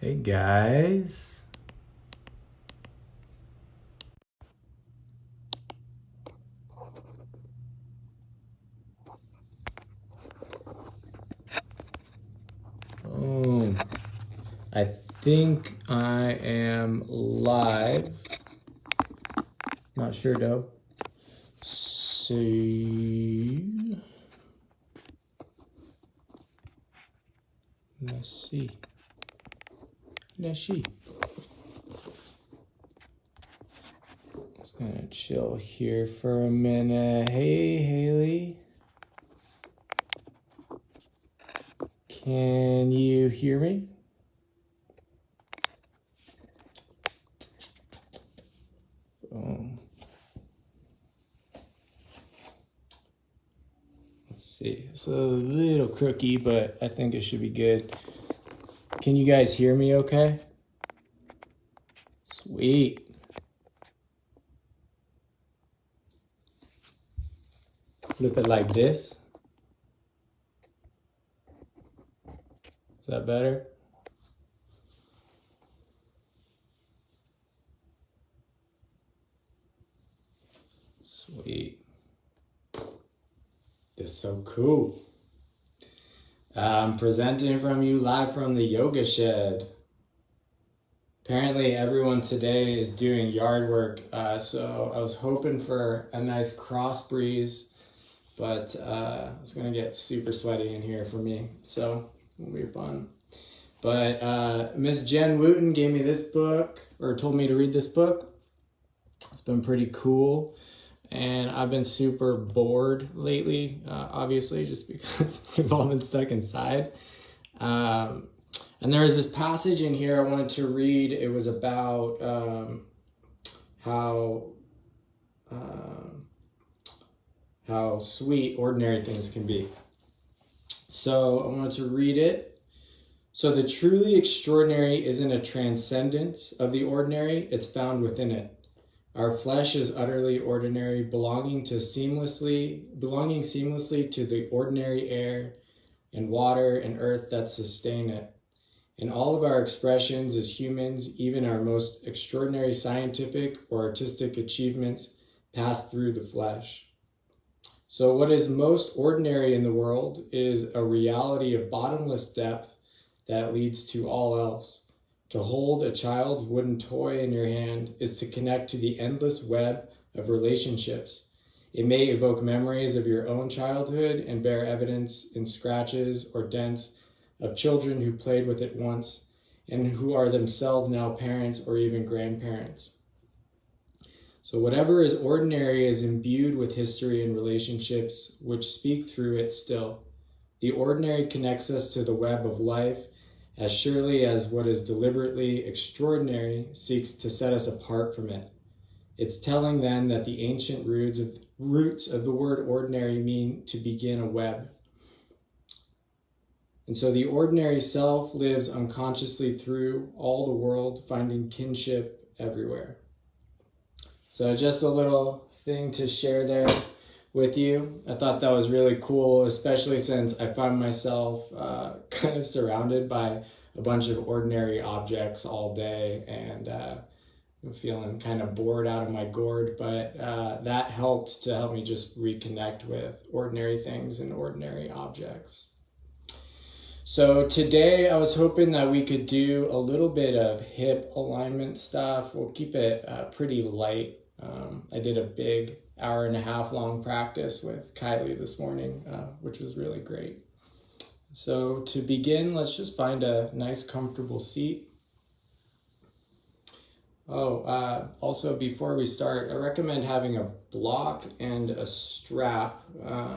Hey guys. Oh, I think I am live. Not sure though. See. Let's see. Just gonna chill here for a minute. Hey, Haley. Can you hear me? Let's see. It's a little crooky, but I think it should be good. Can you guys hear me okay? Sweet. Flip it like this. Is that better? Sweet. That's so cool. I'm presenting from you live from the yoga shed. Apparently everyone today is doing yard work, so I was hoping for a nice cross breeze, but it's gonna get super sweaty in here for me, so it'll be fun. But Miss Jen Wooten gave me this book, or told me to read this book. It's been pretty cool. And I've been super bored lately, obviously, just because we've all been stuck inside. And there was this passage in here I wanted to read. It was about how sweet ordinary things can be. So I wanted to read it. So the truly extraordinary isn't a transcendence of the ordinary, it's found within it. Our flesh is utterly ordinary, belonging seamlessly to the ordinary air and water and earth that sustain it. In all of our expressions as humans, even our most extraordinary scientific or artistic achievements pass through the flesh. So what is most ordinary in the world is a reality of bottomless depth that leads to all else. To hold a child's wooden toy in your hand is to connect to the endless web of relationships. It may evoke memories of your own childhood and bear evidence in scratches or dents of children who played with it once and who are themselves now parents or even grandparents. So whatever is ordinary is imbued with history and relationships which speak through it still. The ordinary connects us to the web of life as surely as what is deliberately extraordinary seeks to set us apart from it. It's telling then that the ancient roots of the word ordinary mean to begin a web. And so the ordinary self lives unconsciously through all the world, finding kinship everywhere. So just a little thing to share there with you. I thought that was really cool, especially since I find myself kind of surrounded by a bunch of ordinary objects all day, and I'm feeling kind of bored out of my gourd, but that helped to help me just reconnect with ordinary things and ordinary objects. So today I was hoping that we could do a little bit of hip alignment stuff. We'll keep it pretty light. I did a big 1.5 hour long practice with Kylie this morning, which was really great. So to begin, let's just find a nice comfortable seat. Also before we start, I recommend having a block and a strap. I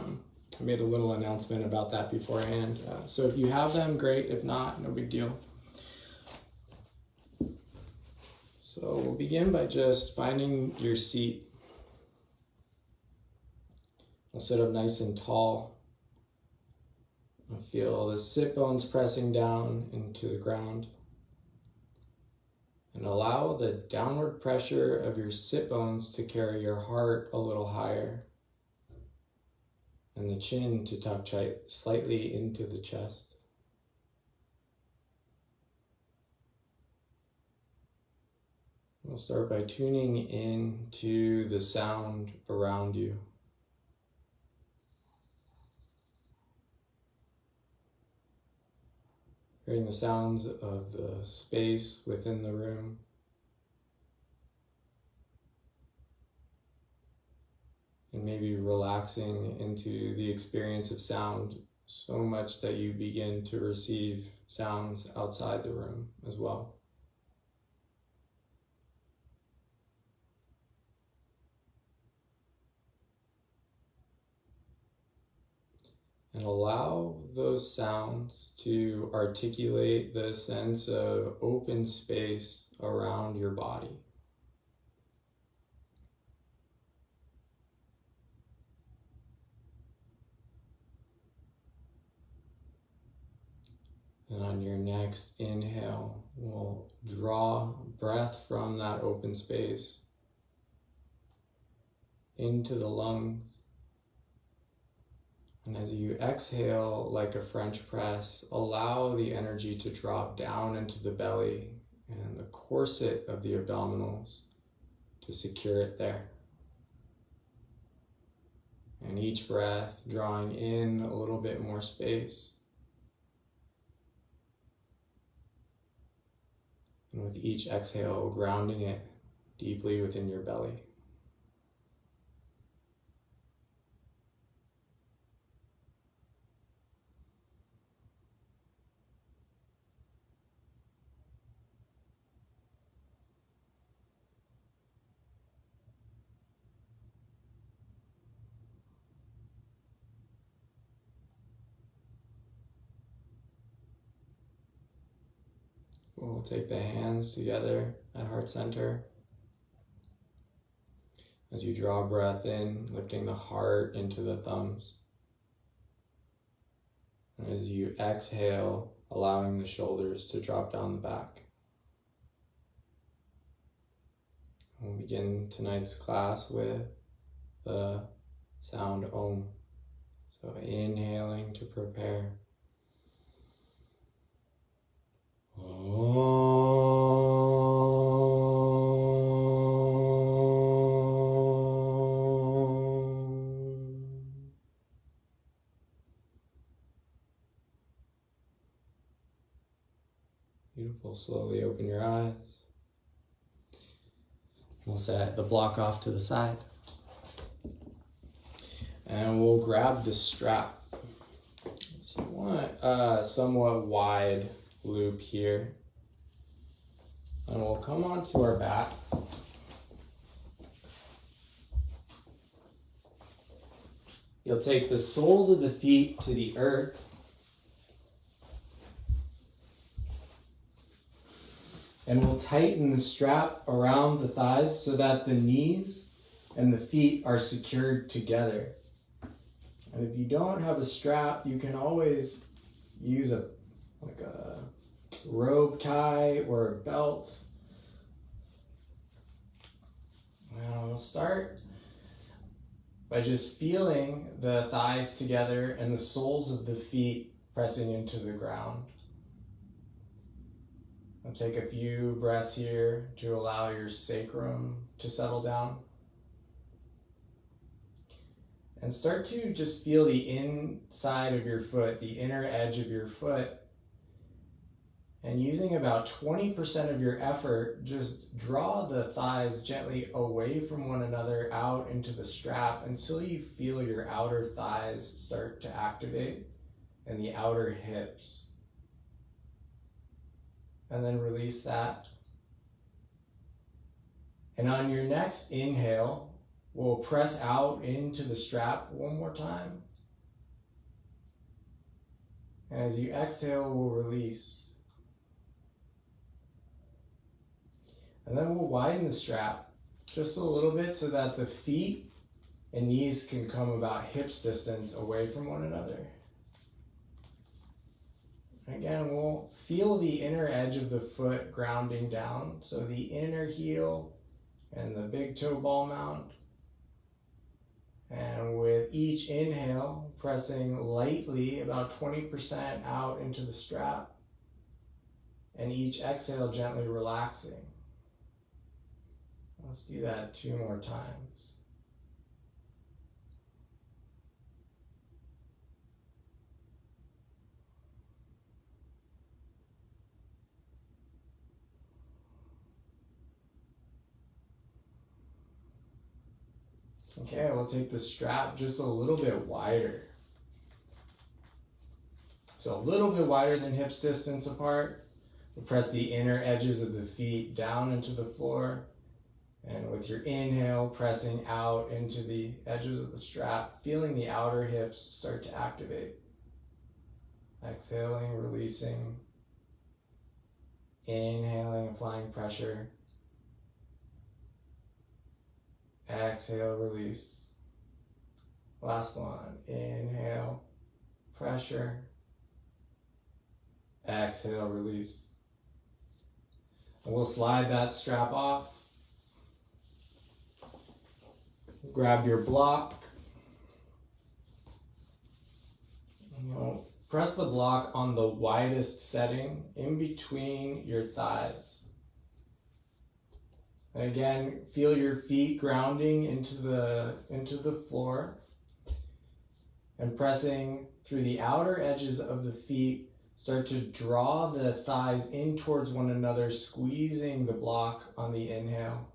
made a little announcement about that beforehand. So if you have them, great. If not, no big deal. So we'll begin by just finding your seat. I'll sit up nice and tall. I'll feel the sit bones pressing down into the ground. And allow the downward pressure of your sit bones to carry your heart a little higher. And the chin to tuck slightly into the chest. We'll start by tuning in to the sound around you. Hearing the sounds of the space within the room. And maybe relaxing into the experience of sound so much that you begin to receive sounds outside the room as well. And allow those sounds to articulate the sense of open space around your body. And on your next inhale, we'll draw breath from that open space into the lungs. And as you exhale like a French press, allow the energy to drop down into the belly and the corset of the abdominals to secure it there. And each breath drawing in a little bit more space. And with each exhale, grounding it deeply within your belly. We'll take the hands together at heart center. As you draw breath in, lifting the heart into the thumbs. And as you exhale, allowing the shoulders to drop down the back. We'll begin tonight's class with the sound Om. So inhaling to prepare. Beautiful. Slowly open your eyes. We'll set the block off to the side. And we'll grab the strap. So I want a somewhat wide loop here. And we'll come onto our backs. You'll take the soles of the feet to the earth. And we'll tighten the strap around the thighs so that the knees and the feet are secured together. And if you don't have a strap, you can always use a rope tie or a belt. Now we'll start by just feeling the thighs together and the soles of the feet pressing into the ground. I'll take a few breaths here to allow your sacrum to settle down. And start to just feel the inside of your foot, the inner edge of your foot. And using about 20% of your effort, just draw the thighs gently away from one another out into the strap until you feel your outer thighs start to activate and the outer hips. And then release that. And on your next inhale, we'll press out into the strap one more time. And as you exhale, we'll release. And then we'll widen the strap just a little bit so that the feet and knees can come about hips distance away from one another. Again, we'll feel the inner edge of the foot grounding down. So the inner heel and the big toe ball mount. And with each inhale, pressing lightly about 20% out into the strap. And each exhale, gently relaxing. Let's do that 2 more times. Okay, we'll take the strap just a little bit wider. So a little bit wider than hips distance apart. We'll press the inner edges of the feet down into the floor. And with your inhale, pressing out into the edges of the strap, feeling the outer hips start to activate. Exhaling, releasing. Inhaling, applying pressure. Exhale, release. Last one. Inhale, pressure. Exhale, release. And we'll slide that strap off. Grab your block. You'll press the block on the widest setting in between your thighs. And again, feel your feet grounding into the floor and pressing through the outer edges of the feet. Start to draw the thighs in towards one another, squeezing the block on the inhale.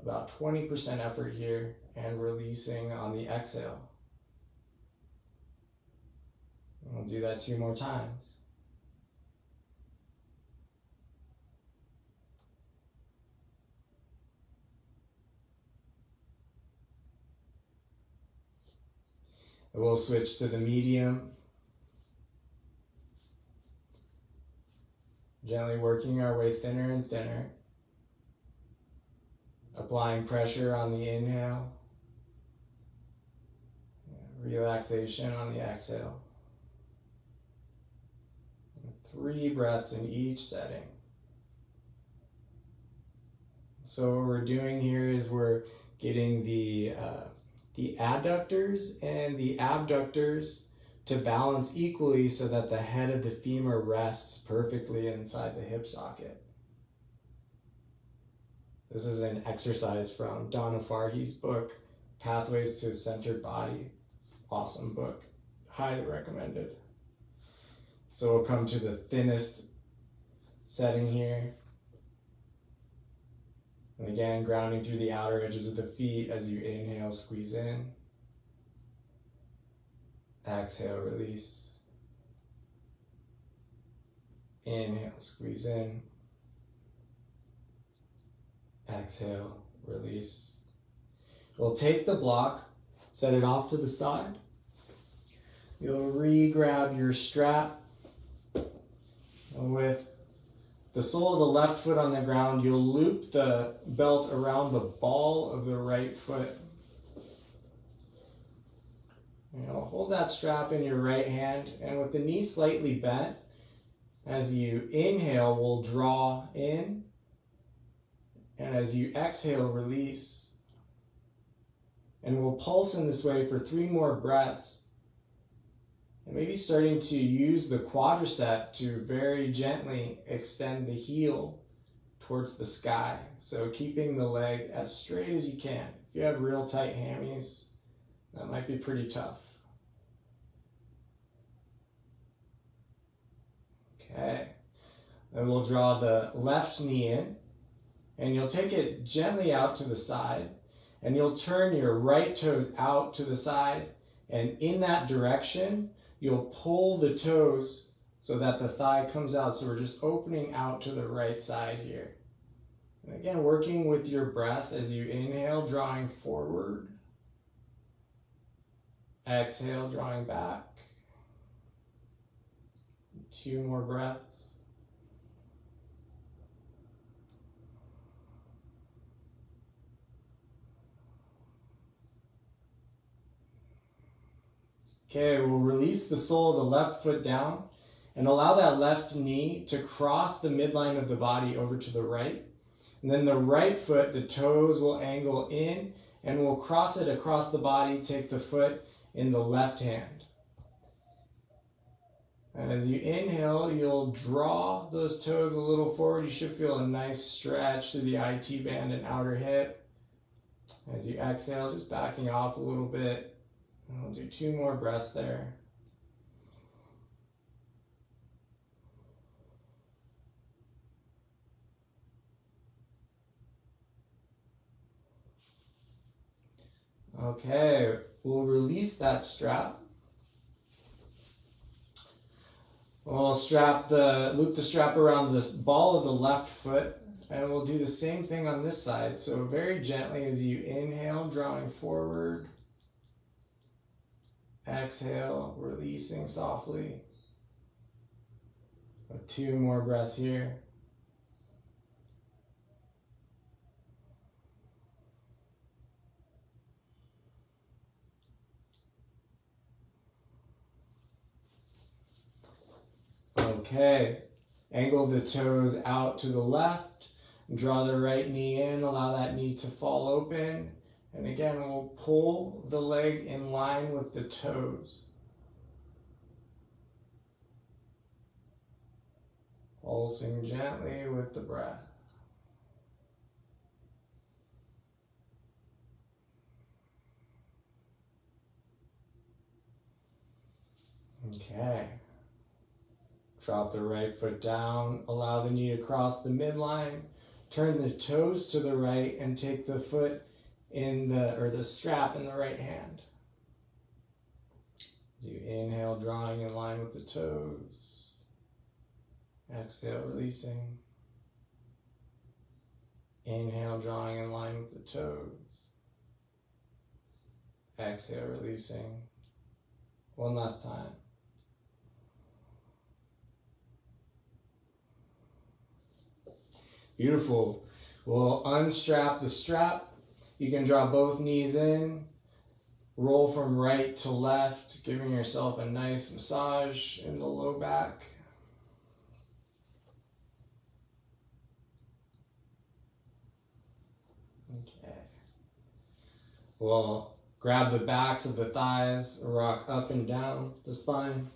About 20% effort here, and releasing on the exhale. And we'll do that 2 more times. And we'll switch to the medium. Gently working our way thinner and thinner. Applying pressure on the inhale. Relaxation on the exhale. And 3 breaths in each setting. So what we're doing here is we're getting the adductors and the abductors to balance equally so that the head of the femur rests perfectly inside the hip socket. This is an exercise from Donna Farhi's book, Pathways to a Centered Body. It's an awesome book, highly recommended. So we'll come to the thinnest setting here. And again, grounding through the outer edges of the feet as you inhale, squeeze in. Exhale, release. Inhale, squeeze in. Exhale, release. We'll take the block, set it off to the side. You'll re-grab your strap. And with the sole of the left foot on the ground, you'll loop the belt around the ball of the right foot. You'll hold that strap in your right hand, and with the knee slightly bent, as you inhale, we'll draw in, and as you exhale, release. And we'll pulse in this way for 3 more breaths. And maybe starting to use the quadricep to very gently extend the heel towards the sky. So keeping the leg as straight as you can. If you have real tight hammies, that might be pretty tough. Okay. Then we'll draw the left knee in, and you'll take it gently out to the side, and you'll turn your right toes out to the side, and in that direction, you'll pull the toes so that the thigh comes out. So we're just opening out to the right side here. And again, working with your breath as you inhale, drawing forward. Exhale, drawing back. 2 more breaths. Okay, we'll release the sole of the left foot down and allow that left knee to cross the midline of the body over to the right. And then the right foot, the toes will angle in, and we'll cross it across the body, take the foot in the left hand. And as you inhale, you'll draw those toes a little forward. You should feel a nice stretch through the IT band and outer hip. As you exhale, just backing off a little bit. And we'll do 2 more breaths there. Okay, we'll release that strap. We'll loop the strap around this ball of the left foot, and we'll do the same thing on this side. So very gently as you inhale, drawing forward. Exhale, releasing softly. 2 more breaths here. Okay, angle the toes out to the left, draw the right knee in, allow that knee to fall open, and again we'll pull the leg in line with the toes. Pulsing gently with the breath. Okay. Drop the right foot down, allow the knee to cross the midline, turn the toes to the right, and take the foot the strap in the right hand. As you inhale, drawing in line with the toes. Exhale, releasing. Inhale, drawing in line with the toes. Exhale, releasing. One last time. Beautiful. We'll unstrap the strap. You can draw both knees in. Roll from right to left, giving yourself a nice massage in the low back. Okay. We'll grab the backs of the thighs, rock up and down the spine.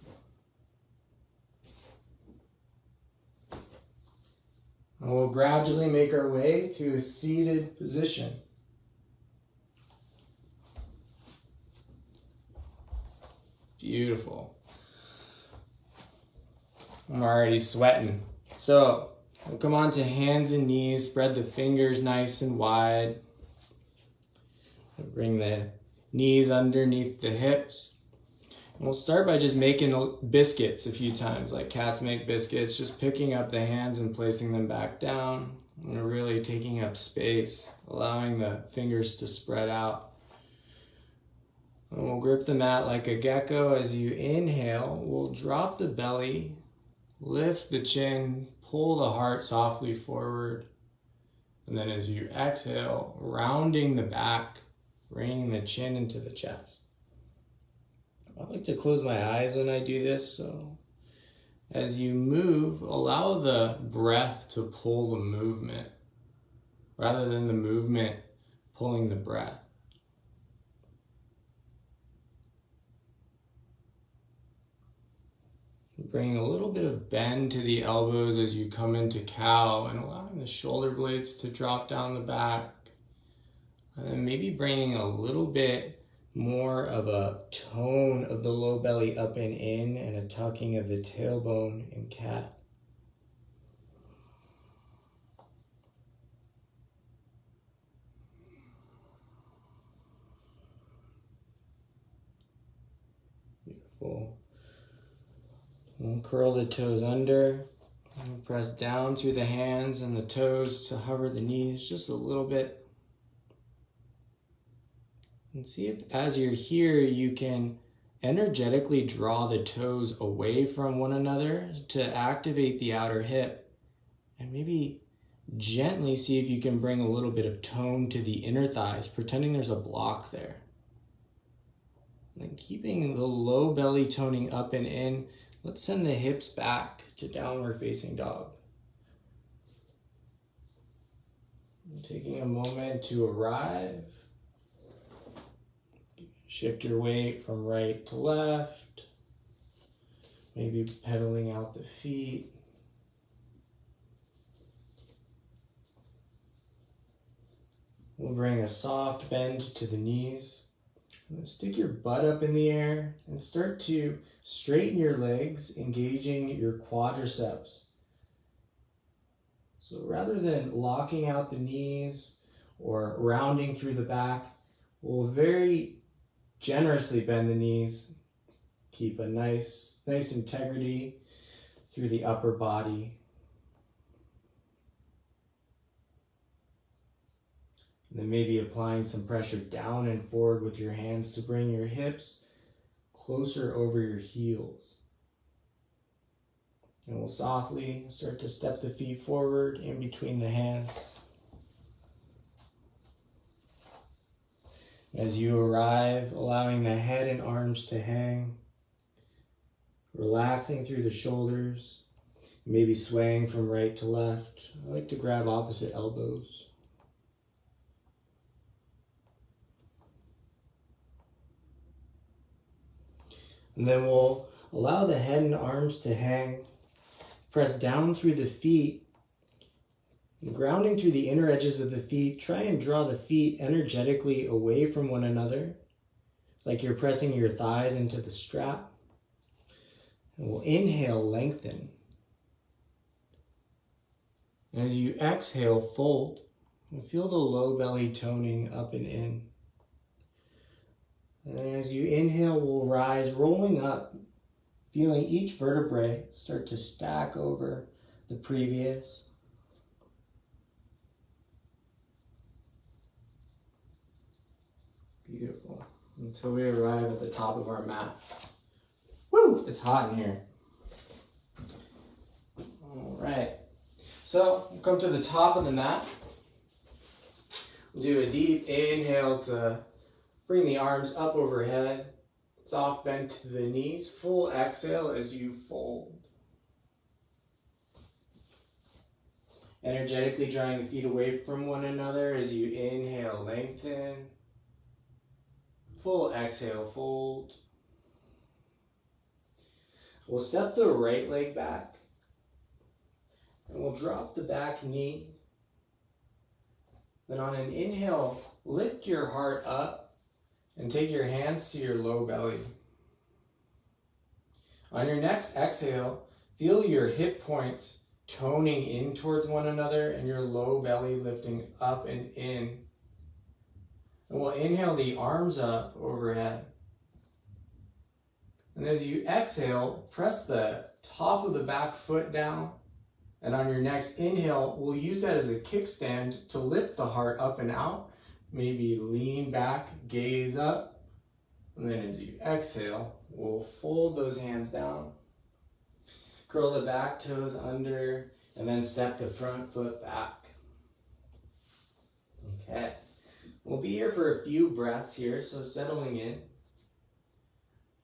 And we'll gradually make our way to a seated position. Beautiful. I'm already sweating. So we'll come on to hands and knees, spread the fingers nice and wide. Bring the knees underneath the hips. And we'll start by just making biscuits a few times, like cats make biscuits, just picking up the hands and placing them back down, and really taking up space, allowing the fingers to spread out. And we'll grip the mat like a gecko. As you inhale, we'll drop the belly, lift the chin, pull the heart softly forward. And then as you exhale, rounding the back, bringing the chin into the chest. I like to close my eyes when I do this, so as you move, allow the breath to pull the movement rather than the movement pulling the breath. Bring a little bit of bend to the elbows as you come into cow, and allowing the shoulder blades to drop down the back. And then maybe bringing a little bit more of a tone of the low belly up and in, and a tucking of the tailbone in cat. Beautiful. We'll curl the toes under, and press down through the hands and the toes to hover the knees just a little bit. And see if, as you're here, you can energetically draw the toes away from one another to activate the outer hip. And maybe gently see if you can bring a little bit of tone to the inner thighs, pretending there's a block there. And keeping the low belly toning up and in, let's send the hips back to downward facing dog. And taking a moment to arrive. Shift your weight from right to left. Maybe pedaling out the feet. We'll bring a soft bend to the knees. And then stick your butt up in the air and start to straighten your legs, engaging your quadriceps. So rather than locking out the knees or rounding through the back, we'll very generously bend the knees. Keep a nice integrity through the upper body. And then maybe applying some pressure down and forward with your hands to bring your hips closer over your heels. And we'll softly start to step the feet forward in between the hands. As you arrive, allowing the head and arms to hang, relaxing through the shoulders, maybe swaying from right to left. I like to grab opposite elbows. And then we'll allow the head and arms to hang. Press down through the feet. And grounding through the inner edges of the feet, try and draw the feet energetically away from one another, like you're pressing your thighs into the strap. And we'll inhale, lengthen. And as you exhale, fold. And feel the low belly toning up and in. And as you inhale, we'll rise, rolling up, feeling each vertebrae start to stack over the previous. Beautiful. Until we arrive at the top of our mat. Woo! It's hot in here. All right. So we'll come to the top of the mat. We'll do a deep inhale to bring the arms up overhead. Soft bend to the knees. Full exhale as you fold. Energetically drawing the feet away from one another as you inhale, lengthen. Full exhale, fold. We'll step the right leg back. And we'll drop the back knee. Then on an inhale, lift your heart up and take your hands to your low belly. On your next exhale, feel your hip points toning in towards one another and your low belly lifting up and in. And we'll inhale the arms up overhead. And as you exhale, press the top of the back foot down. And on your next inhale, we'll use that as a kickstand to lift the heart up and out. Maybe lean back, gaze up. And then as you exhale, we'll fold those hands down. Curl the back toes under, and then step the front foot back. Okay. We'll be here for a few breaths here, so settling in.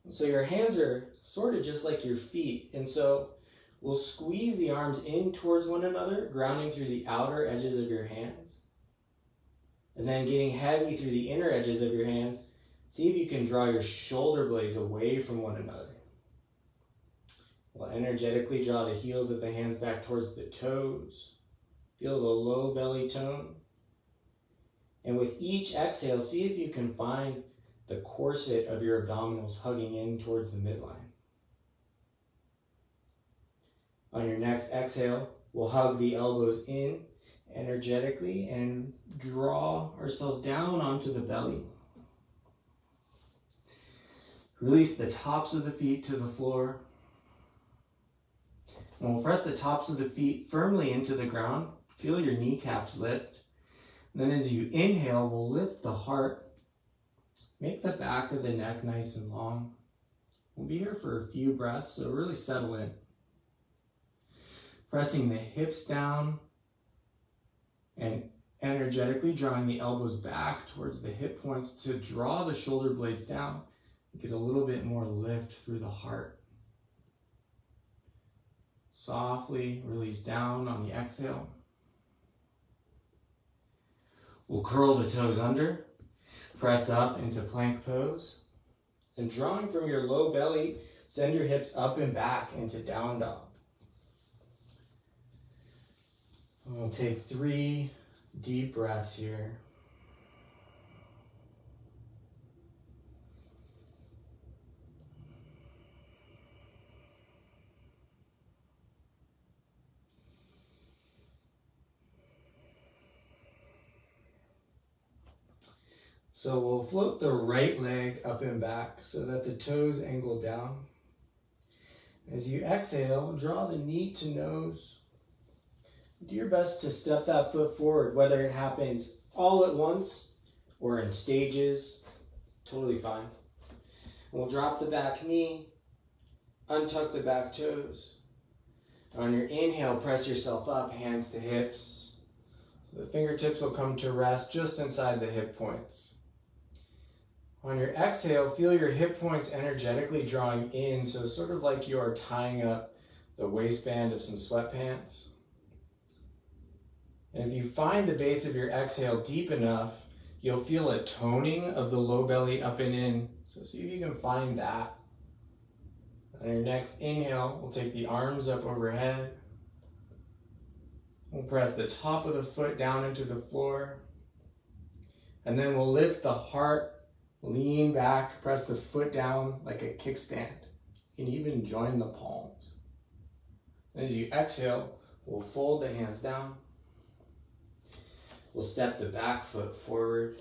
And so your hands are sort of just like your feet. And so we'll squeeze the arms in towards one another, grounding through the outer edges of your hands. And then getting heavy through the inner edges of your hands, see if you can draw your shoulder blades away from one another. We'll energetically draw the heels of the hands back towards the toes. Feel the low belly tone. And with each exhale, see if you can find the corset of your abdominals hugging in towards the midline. On your next exhale, we'll hug the elbows in energetically and draw ourselves down onto the belly. Release the tops of the feet to the floor. And we'll press the tops of the feet firmly into the ground. Feel your kneecaps lift. And then as you inhale, we'll lift the heart. Make the back of the neck nice and long. We'll be here for a few breaths, so really settle in. Pressing the hips down and energetically drawing the elbows back towards the hip points to draw the shoulder blades down. Get a little bit more lift through the heart. Softly release down on the exhale. We'll curl the toes under, press up into plank pose, and drawing from your low belly, Send your hips up and back into down dog. And we'll take 3 deep breaths here. So we'll float the right leg up and back so that the toes angle down. As you exhale, draw the knee to nose. Do your best to step that foot forward, whether it happens all at once or in stages, totally fine. We'll drop the back knee, untuck the back toes. On your inhale, press yourself up, hands to hips. So the fingertips will come to rest just inside the hip points. On your exhale, feel your hip points energetically drawing in, so sort of like you are tying up the waistband of some sweatpants. And if you find the base of your exhale deep enough, you'll feel a toning of the low belly up and in. So see if you can find that. On your next inhale, we'll take the arms up overhead. We'll press the top of the foot down into the floor. And then we'll lift the heart, lean back, press the foot down like a kickstand. You can even join the palms. As you exhale, we'll fold the hands down. We'll step the back foot forward.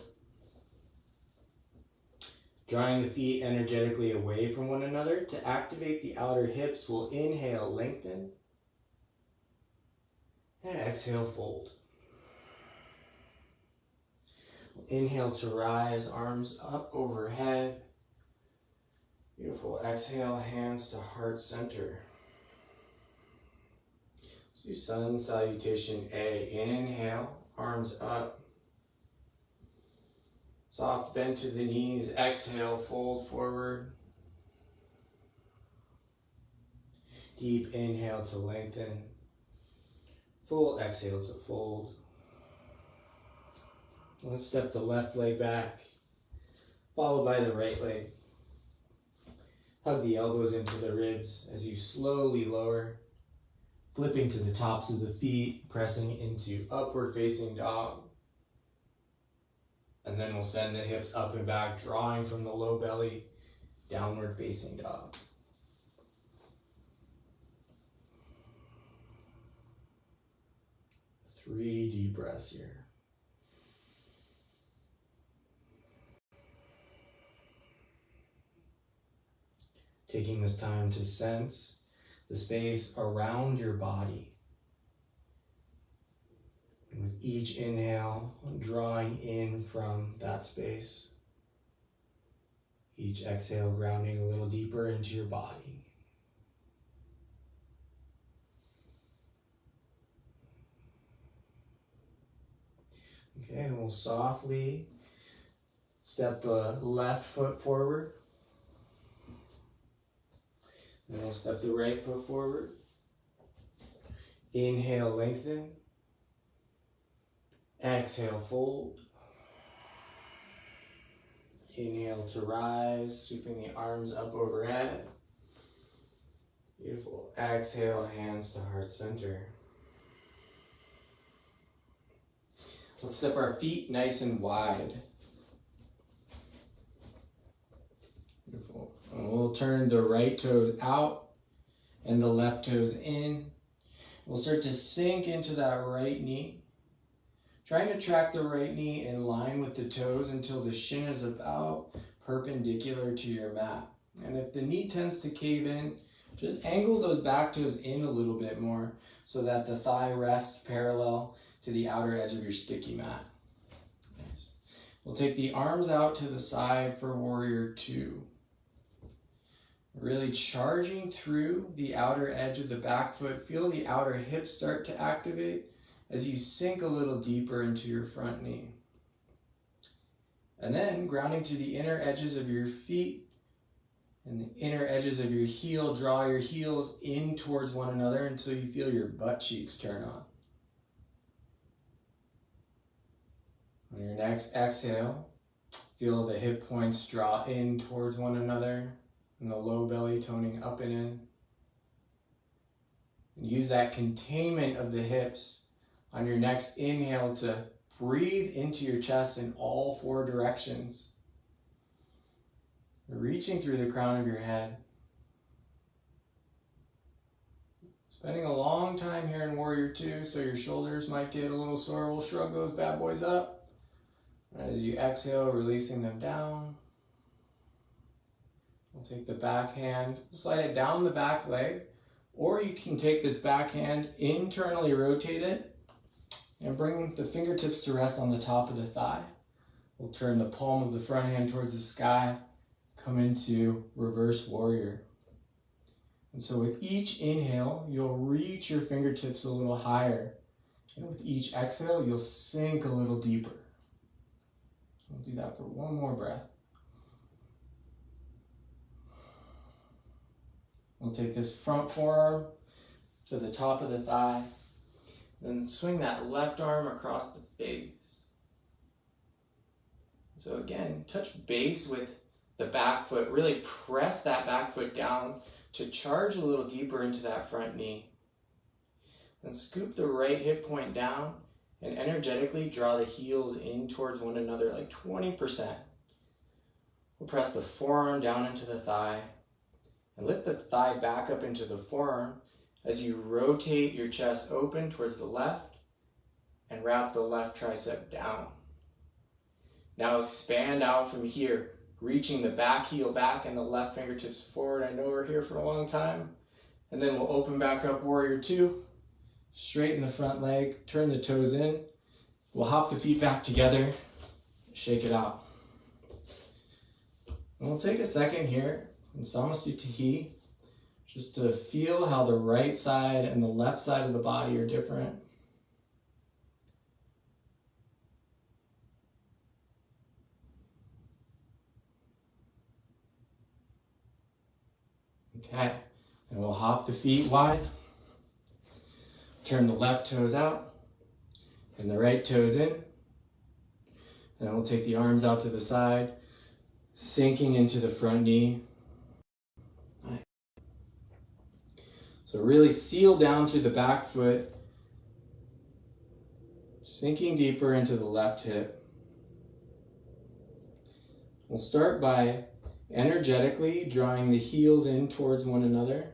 Drawing the feet energetically away from one another to activate the outer hips, we'll inhale, lengthen. And exhale, fold. Inhale to rise, arms up overhead. Beautiful. Exhale, hands to heart center. Let's do sun salutation A. Inhale, arms up. Soft bend to the knees. Exhale, fold forward. Deep inhale to lengthen. Full exhale to fold. Let's step the left leg back, followed by the right leg. Hug the elbows into the ribs as you slowly lower, flipping to the tops of the feet, pressing into upward facing dog. And then we'll send the hips up and back, drawing from the low belly, downward facing dog. Three deep breaths here. Taking this time to sense the space around your body. And with each inhale, drawing in from that space. Each exhale, grounding a little deeper into your body. Okay, and we'll softly step the left foot forward. Then we'll step the right foot forward. Inhale, lengthen. Exhale, fold. Inhale to rise, sweeping the arms up overhead. Beautiful. Exhale, hands to heart center. Let's step our feet nice and wide. Beautiful. And we'll turn the right toes out and the left toes in. We'll start to sink into that right knee. Trying to track the right knee in line with the toes until the shin is about perpendicular to your mat. And if the knee tends to cave in, just angle those back toes in a little bit more so that the thigh rests parallel to the outer edge of your sticky mat. Nice. We'll take the arms out to the side for warrior two. Really charging through the outer edge of the back foot. Feel the outer hips start to activate as you sink a little deeper into your front knee. And then grounding to the inner edges of your feet and the inner edges of your heel. Draw your heels in towards one another until you feel your butt cheeks turn on. On your next exhale, feel the hip points draw in towards one another. and the low belly toning up and in. And use that containment of the hips on your next inhale to breathe into your chest in all four directions. Reaching through the crown of your head. Spending a long time here in Warrior Two, so your shoulders might get a little sore. We'll shrug those bad boys up. As you exhale, releasing them down. We'll take the back hand, slide it down the back leg, or you can take this back hand, internally rotate it, and bring the fingertips to rest on the top of the thigh. We'll turn the palm of the front hand towards the sky, come into reverse warrior. And so with each inhale, you'll reach your fingertips a little higher. And with each exhale, you'll sink a little deeper. We'll do that for one more breath. We'll take this front forearm to the top of the thigh, then swing that left arm across the face. So again, touch base with the back foot, really press that back foot down to charge a little deeper into that front knee. Then scoop the right hip point down and energetically draw the heels in towards one another like 20%. We'll press the forearm down into the thigh and lift the thigh back up into the forearm as you rotate your chest open towards the left and wrap the left tricep down. Now expand out from here, reaching the back heel back and the left fingertips forward. I know we're here for a long time. And then we'll open back up Warrior Two. Straighten the front leg, turn the toes in. We'll hop the feet back together, shake it out. And we'll take a second here in Samasthiti, just to feel how the right side and the left side of the body are different. Okay, and we'll hop the feet wide. Turn the left toes out and the right toes in. Then we'll take the arms out to the side, sinking into the front knee. Nice. So really seal down through the back foot, sinking deeper into the left hip. We'll start by energetically drawing the heels in towards one another.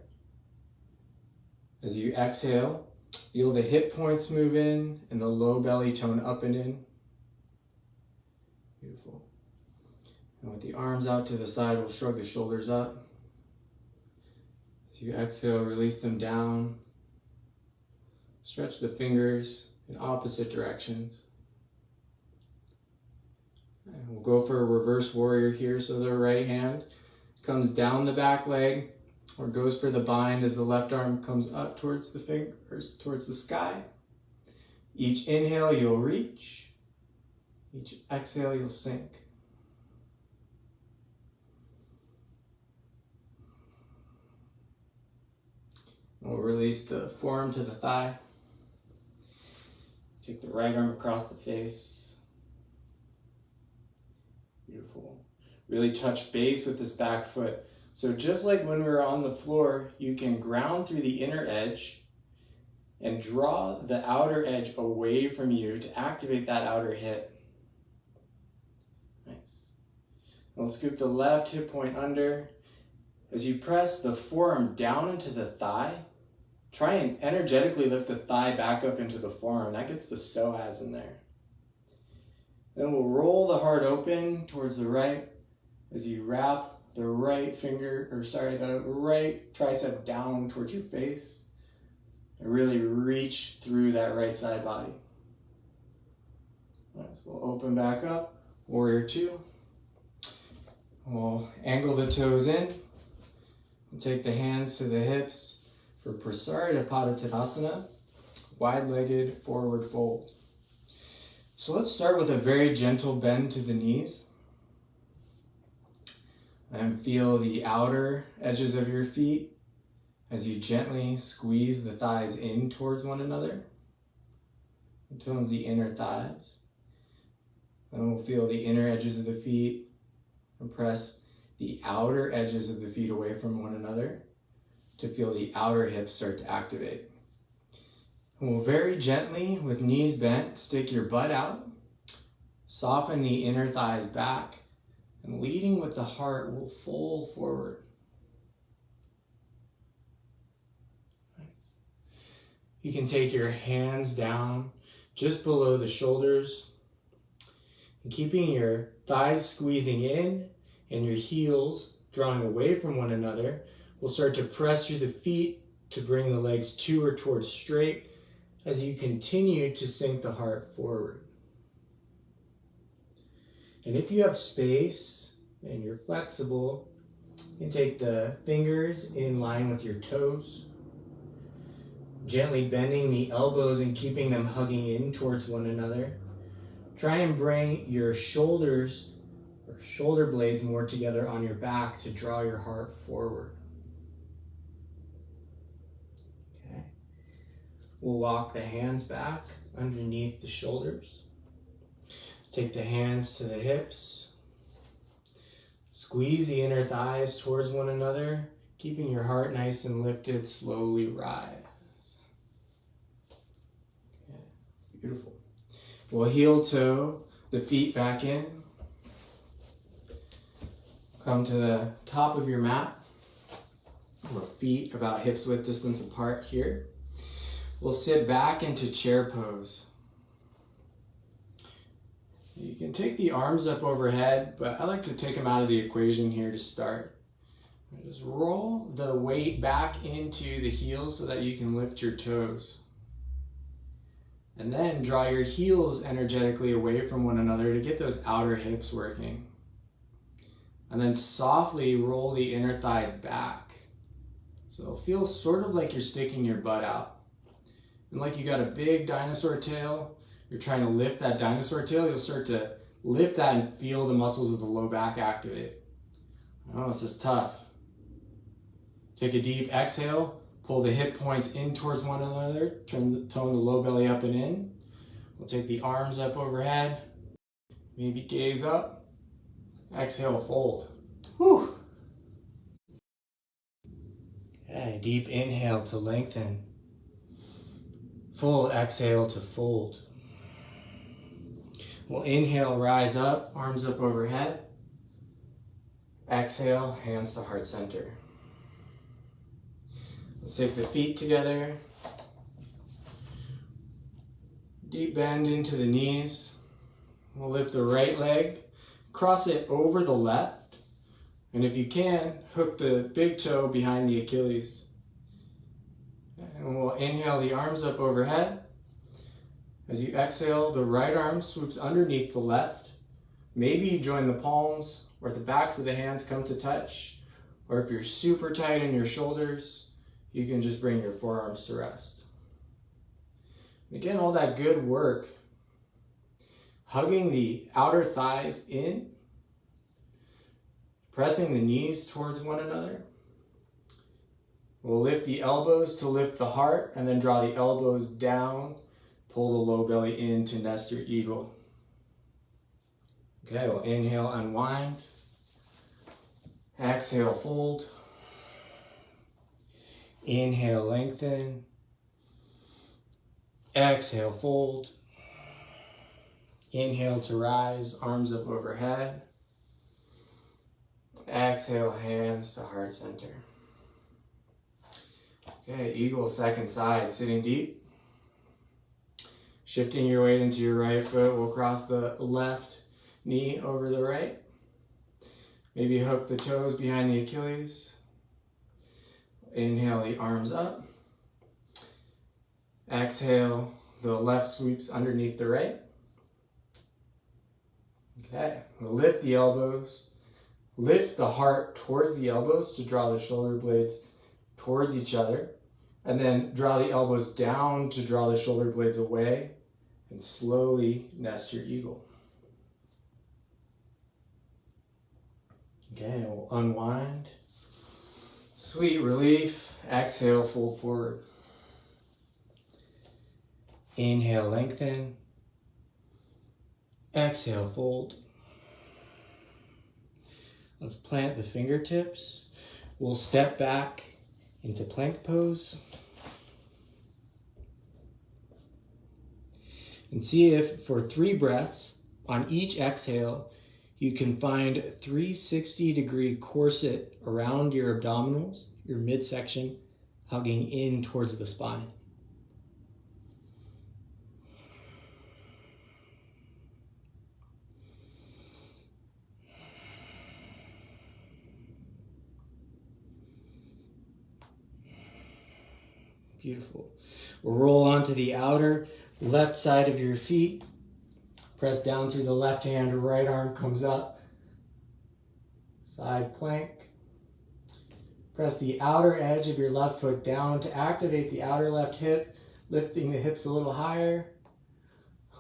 As you exhale, feel the hip points move in and the low belly tone up and in. Beautiful. And with the arms out to the side, we'll shrug the shoulders up. As you exhale, release them down. Stretch the fingers in opposite directions. And we'll go for a reverse warrior here. So the right hand comes down the back leg or goes for the bind as the left arm comes up towards the fingers, towards the sky. Each inhale, you'll reach. Each exhale, you'll sink. And we'll release the forearm to the thigh. Take the right arm across the face. Beautiful. Really touch base with this back foot. So just like when we were on the floor, you can ground through the inner edge and draw the outer edge away from you to activate that outer hip. Nice. We'll scoop the left hip point under. As you press the forearm down into the thigh, try and energetically lift the thigh back up into the forearm. That gets the psoas in there. Then we'll roll the heart open towards the right as you wrap the right tricep down towards your face and really reach through that right side body. All right, so we'll open back up, Warrior Two. We'll angle the toes in and take the hands to the hips for Prasarita Padottanasana, wide-legged forward fold. So let's start with a very gentle bend to the knees. And feel the outer edges of your feet as you gently squeeze the thighs in towards one another. It tones the inner thighs. And we'll feel the inner edges of the feet and press the outer edges of the feet away from one another to feel the outer hips start to activate. And we'll very gently, with knees bent, stick your butt out, soften the inner thighs back, and leading with the heart, we'll fold forward. You can take your hands down just below the shoulders, and keeping your thighs squeezing in and your heels drawing away from one another, we'll start to press through the feet to bring the legs to or towards straight as you continue to sink the heart forward. And if you have space and you're flexible, you can take the fingers in line with your toes, gently bending the elbows and keeping them hugging in towards one another. Try and bring your shoulders or shoulder blades more together on your back to draw your heart forward. Okay. We'll walk the hands back underneath the shoulders. Take the hands to the hips. Squeeze the inner thighs towards one another, keeping your heart nice and lifted. Slowly rise. Okay. Beautiful. We'll heel toe the feet back in. Come to the top of your mat. Feet about hips width distance apart here. We'll sit back into chair pose. You can take the arms up overhead, but I like to take them out of the equation here to start. Just roll the weight back into the heels so that you can lift your toes. And then draw your heels energetically away from one another to get those outer hips working. And then softly roll the inner thighs back. So it'll feel sort of like you're sticking your butt out. And like you got a big dinosaur tail, you're trying to lift that dinosaur tail, you'll start to lift that and feel the muscles of the low back activate. Oh, this is tough. Take a deep exhale, pull the hip points in towards one another, tone the low belly up and in. We'll take the arms up overhead, maybe gaze up, exhale, fold. Whew. Okay, deep inhale to lengthen. Full exhale to fold. We'll inhale, rise up, arms up overhead. Exhale, hands to heart center. Let's take the feet together. Deep bend into the knees. We'll lift the right leg, cross it over the left, and if you can, hook the big toe behind the Achilles. And we'll inhale the arms up overhead. As you exhale, the right arm swoops underneath the left. Maybe you join the palms or the backs of the hands come to touch. Or if you're super tight in your shoulders, you can just bring your forearms to rest. And again, all that good work, hugging the outer thighs in, pressing the knees towards one another. We'll lift the elbows to lift the heart and then draw the elbows down. Pull the low belly in to nestor eagle. Okay, we'll inhale, unwind. Exhale, fold. Inhale, lengthen. Exhale, fold. Inhale to rise, arms up overhead. Exhale, hands to heart center. Okay, eagle second side, sitting deep. Shifting your weight into your right foot, we'll cross the left knee over the right. Maybe hook the toes behind the Achilles. Inhale the arms up. Exhale, the left sweeps underneath the right. Okay, we'll lift the elbows. Lift the heart towards the elbows to draw the shoulder blades towards each other. And then draw the elbows down to draw the shoulder blades away. And slowly nest your eagle. Okay, we'll unwind. Sweet relief. Exhale, fold forward. Inhale, lengthen. Exhale, fold. Let's plant the fingertips. We'll step back into plank pose. And see if for 3 breaths on each exhale, you can find a 360-degree corset around your abdominals, your midsection, hugging in towards the spine. Beautiful. We'll roll onto the outer left side of your feet. Press down through the left hand, right arm comes up. Side plank. Press the outer edge of your left foot down to activate the outer left hip, lifting the hips a little higher.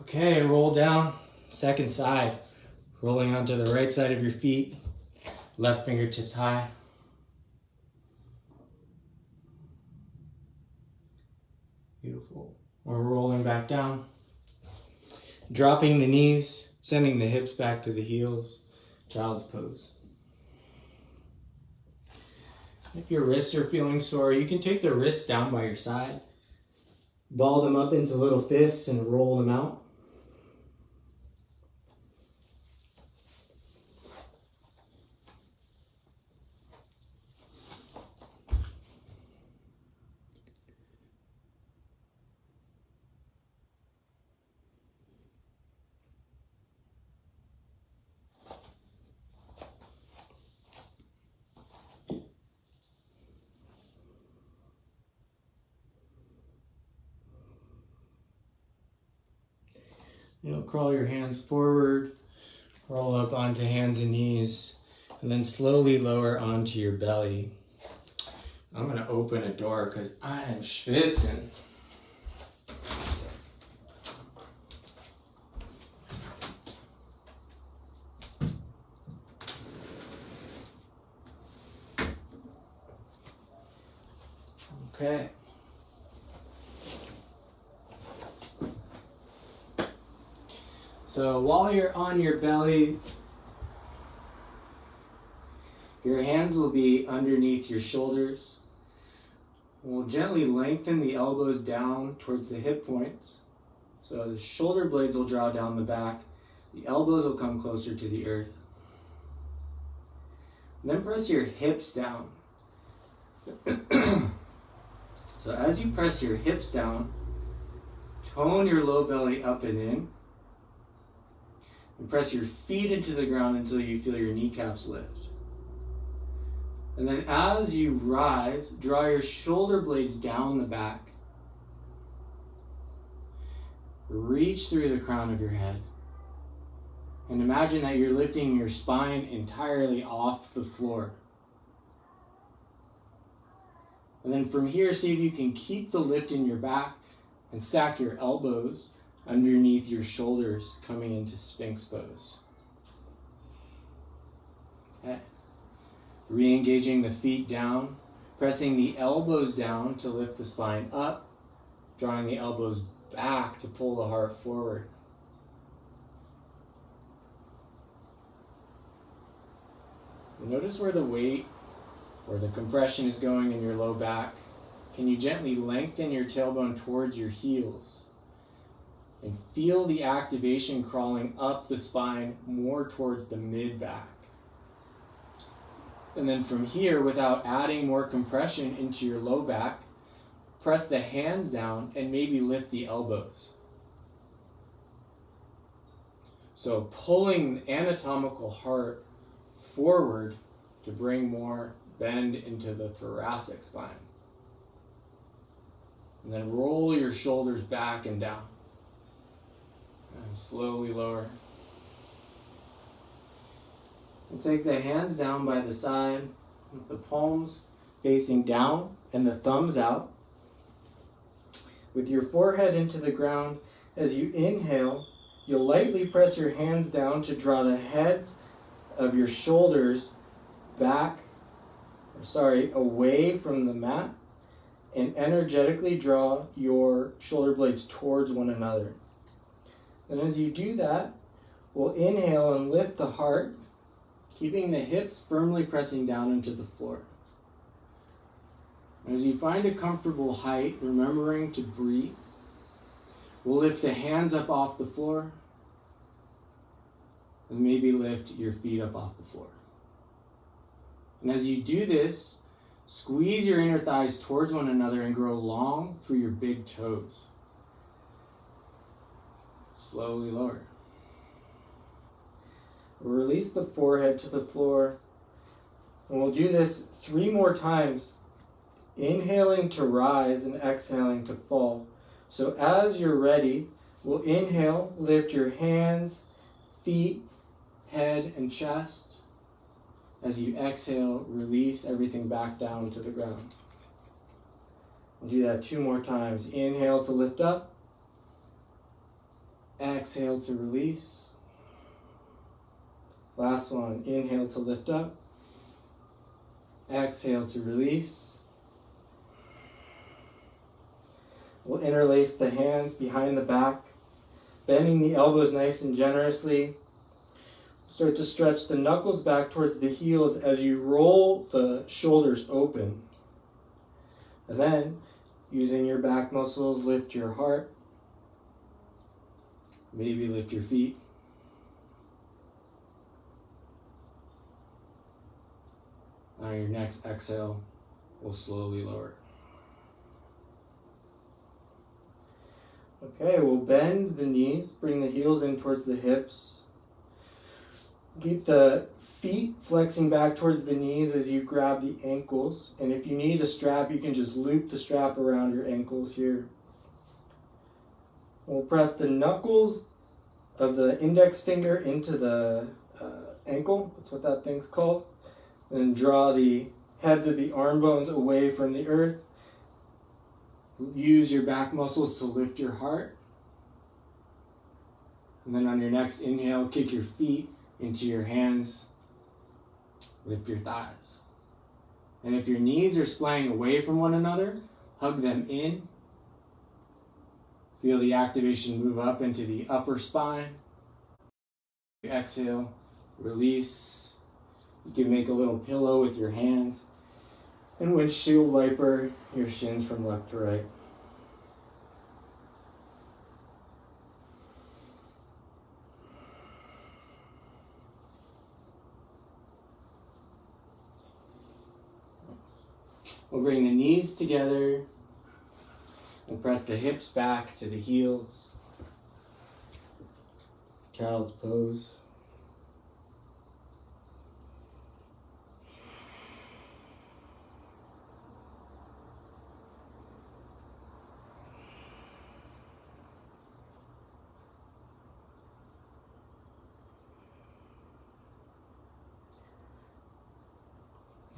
Okay, roll down. Second side. Rolling onto the right side of your feet. Left fingertips high. Beautiful. We're rolling back down. Dropping the knees, sending the hips back to the heels. Child's pose. If your wrists are feeling sore, you can take the wrists down by your side. Ball them up into little fists and roll them out. Crawl your hands forward, roll up onto hands and knees, and then slowly lower onto your belly. I'm going to open a door because I am schwitzing. Okay. So while you're on your belly, your hands will be underneath your shoulders. We'll gently lengthen the elbows down towards the hip points. So the shoulder blades will draw down the back. The elbows will come closer to the earth. And then press your hips down. So as you press your hips down, tone your low belly up and in. And press your feet into the ground until you feel your kneecaps lift. And then as you rise, draw your shoulder blades down the back. Reach through the crown of your head. And imagine that you're lifting your spine entirely off the floor. And then from here, see if you can keep the lift in your back and stack your elbows underneath your shoulders, coming into Sphinx Pose. Okay. Re-engaging the feet down, pressing the elbows down to lift the spine up, drawing the elbows back to pull the heart forward. Notice where the weight or the compression is going in your low back. Can you gently lengthen your tailbone towards your heels? And feel the activation crawling up the spine more towards the mid-back. And then from here, without adding more compression into your low back, press the hands down and maybe lift the elbows. So pulling the anatomical heart forward to bring more bend into the thoracic spine. And then roll your shoulders back and down. And slowly lower. And take the hands down by the side with the palms facing down and the thumbs out. With your forehead into the ground, as you inhale, you'll lightly press your hands down to draw the heads of your shoulders away from the mat, and energetically draw your shoulder blades towards one another. And as you do that, we'll inhale and lift the heart keeping the hips firmly pressing down into the floor. As you find a comfortable height, remembering to breathe, we'll lift the hands up off the floor and maybe lift your feet up off the floor. And as you do this, squeeze your inner thighs towards one another and grow long through your big toes. Slowly lower. Release the forehead to the floor. And we'll do this 3 more times, inhaling to rise and exhaling to fall. So as you're ready, we'll inhale, lift your hands, feet, head, and chest. As you exhale, release everything back down to the ground. We'll do that 2 more times. Inhale to lift up. Exhale to release. Last one. Inhale to lift up. Exhale to release. We'll interlace the hands behind the back, bending the elbows nice and generously. Start to stretch the knuckles back towards the heels as you roll the shoulders open. And then, using your back muscles, lift your heart. Maybe lift your feet. On your next exhale, we'll slowly lower. Okay, we'll bend the knees, bring the heels in towards the hips. Keep the feet flexing back towards the knees as you grab the ankles. And if you need a strap, you can just loop the strap around your ankles here. We'll press the knuckles of the index finger into the ankle. That's what that thing's called. And draw the heads of the arm bones away from the earth. Use your back muscles to lift your heart. And then on your next inhale, kick your feet into your hands, lift your thighs. And if your knees are splaying away from one another, hug them in. Feel the activation move up into the upper spine. Exhale, release. You can make a little pillow with your hands. And windshield wiper your shins from left to right. We'll bring the knees together and press the hips back to the heels. Child's pose.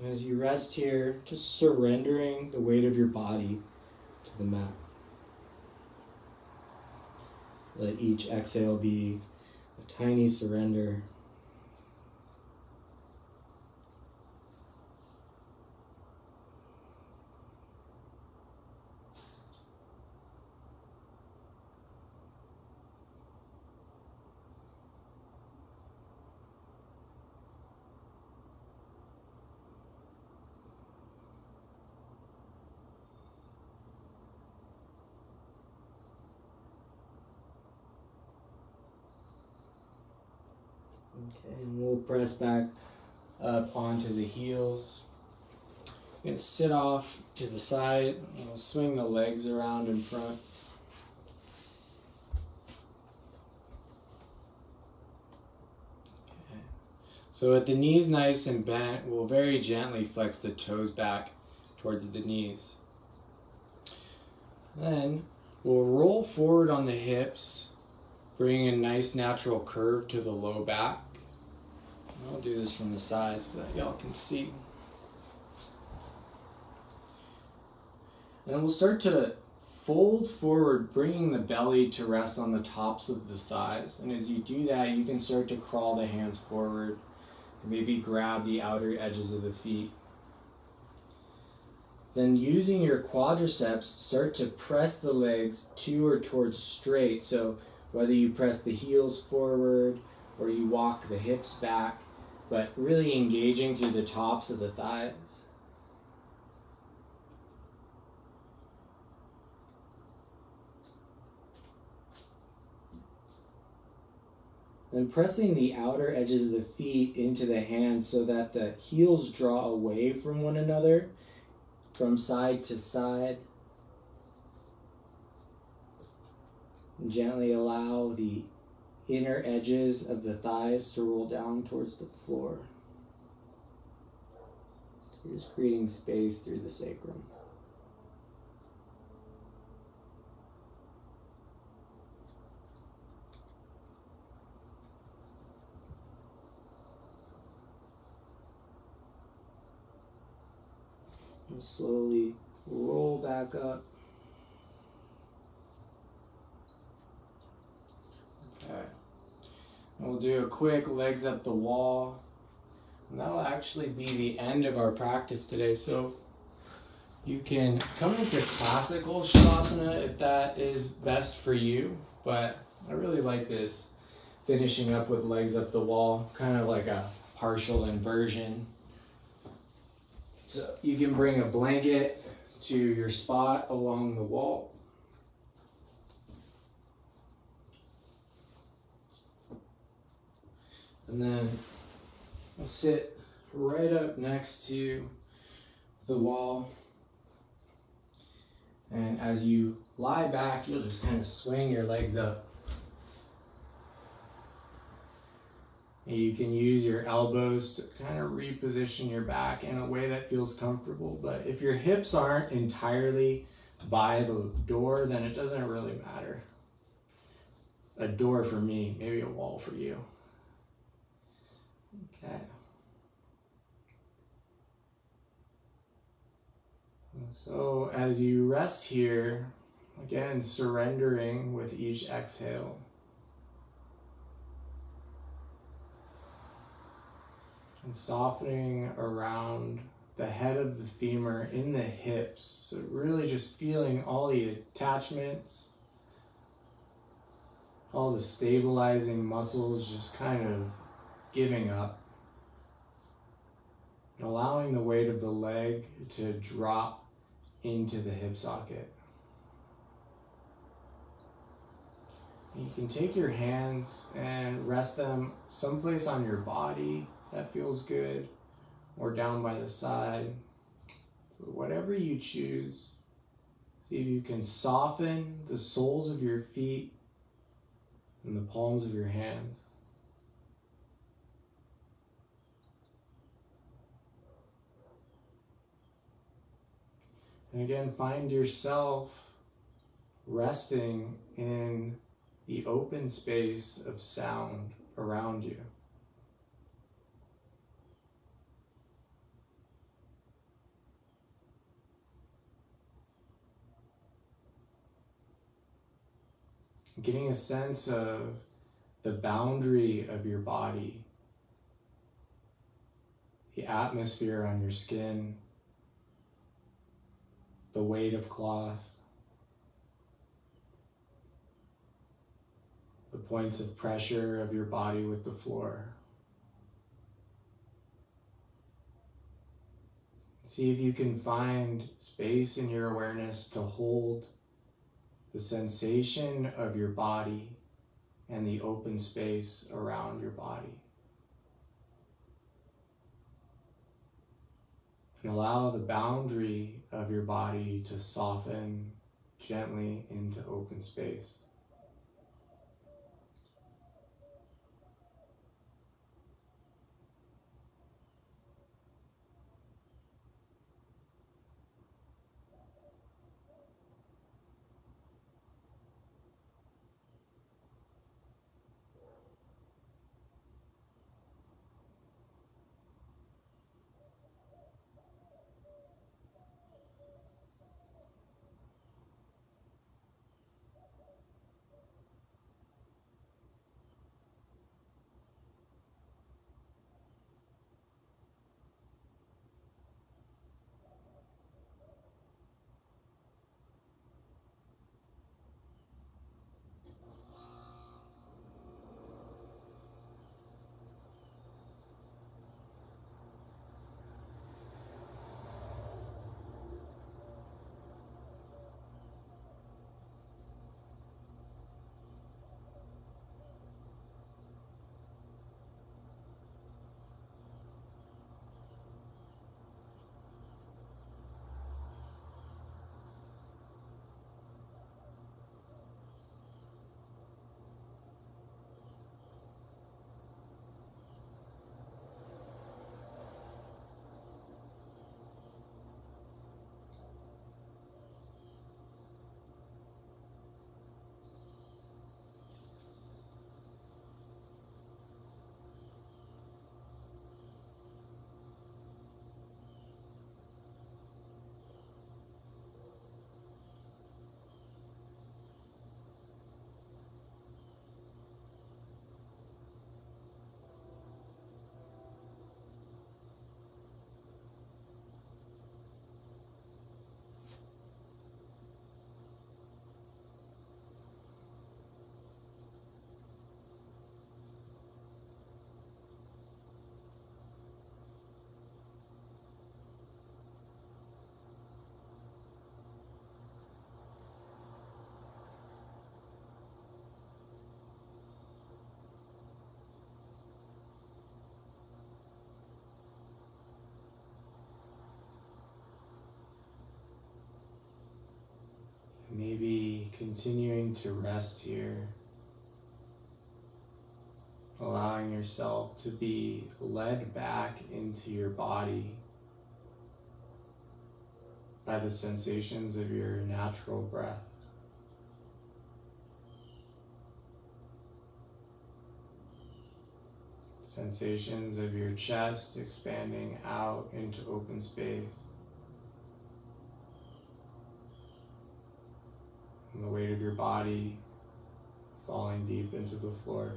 As you rest here, just surrendering the weight of your body to the mat. Let each exhale be a tiny surrender. Okay, and we'll press back up onto the heels. You're going to sit off to the side. We'll swing the legs around in front. Okay. So with the knees nice and bent, we'll very gently flex the toes back towards the knees. Then we'll roll forward on the hips, bring a nice natural curve to the low back. I'll do this from the side so that y'all can see. And then we'll start to fold forward, bringing the belly to rest on the tops of the thighs. And as you do that, you can start to crawl the hands forward and maybe grab the outer edges of the feet. Then using your quadriceps, start to press the legs to or towards straight. So whether you press the heels forward or you walk the hips back, but really engaging through the tops of the thighs. Then pressing the outer edges of the feet into the hands so that the heels draw away from one another, from side to side. And gently allow the inner edges of the thighs to roll down towards the floor. So you're just creating space through the sacrum. And slowly roll back up. Okay. And we'll do a quick legs up the wall. And that'll actually be the end of our practice today. So you can come into classical Shavasana if that is best for you. But I really like this finishing up with legs up the wall, kind of like a partial inversion. So you can bring a blanket to your spot along the wall. And then I'll sit right up next to the wall. And as you lie back, you'll just kind of swing your legs up. You can use your elbows to kind of reposition your back in a way that feels comfortable. But if your hips aren't entirely by the door, then it doesn't really matter. A door for me, maybe a wall for you. Okay. So as you rest here, again, surrendering with each exhale. And softening around the head of the femur in the hips. So really just feeling all the attachments, all the stabilizing muscles just kind of giving up. And allowing the weight of the leg to drop into the hip socket. You can take your hands and rest them someplace on your body that feels good, or down by the side. Whatever you choose, see if you can soften the soles of your feet and the palms of your hands. And again, find yourself resting in the open space of sound around you. Getting a sense of the boundary of your body, the atmosphere on your skin, the weight of cloth, the points of pressure of your body with the floor. See if you can find space in your awareness to hold the sensation of your body and the open space around your body. And allow the boundary of your body to soften gently into open space. Maybe continuing to rest here, allowing yourself to be led back into your body by the sensations of your natural breath. Sensations of your chest expanding out into open space. And the weight of your body falling deep into the floor.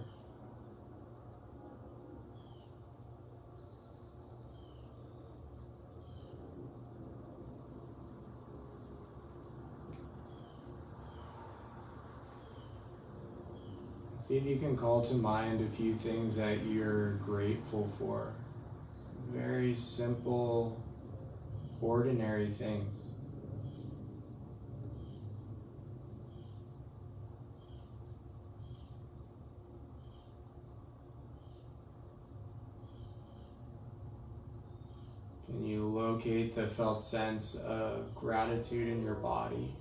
See if you can call to mind a few things that you're grateful for. Some very simple, ordinary things. Can you locate the felt sense of gratitude in your body?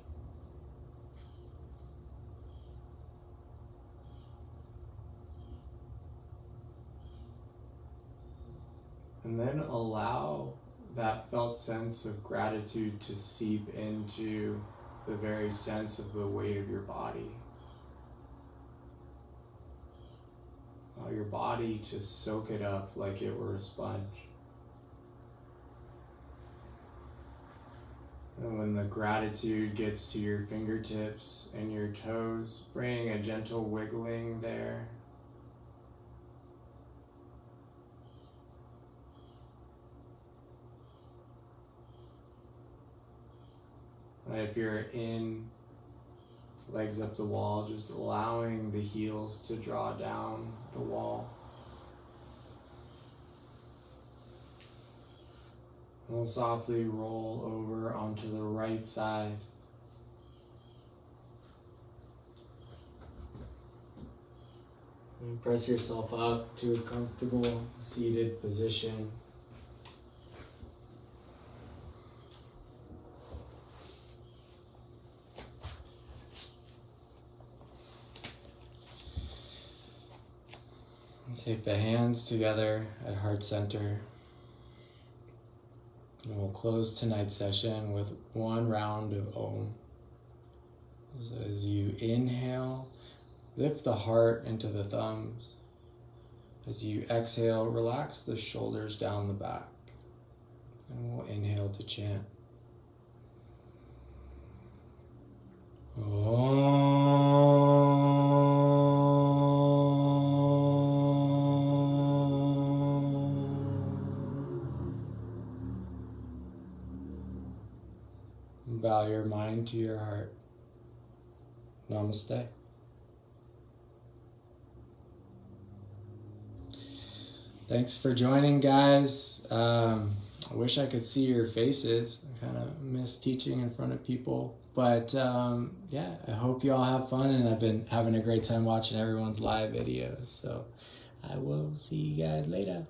And then allow that felt sense of gratitude to seep into the very sense of the weight of your body. Allow your body to soak it up like it were a sponge. And when the gratitude gets to your fingertips and your toes, bring a gentle wiggling there. And if you're in, legs up the wall, just allowing the heels to draw down the wall. And we'll softly roll over onto the right side. And press yourself up to a comfortable seated position. Take the hands together at heart center. And we'll close tonight's session with one round of Om. So as you inhale, lift the heart into the thumbs. As you exhale, relax the shoulders down the back. And we'll inhale to chant. Om. Bow your mind to your heart. Namaste. Thanks for joining, guys. I wish I could see your faces. I kind of miss teaching in front of people. But yeah, I hope you all have fun, and I've been having a great time watching everyone's live videos. So I will see you guys later.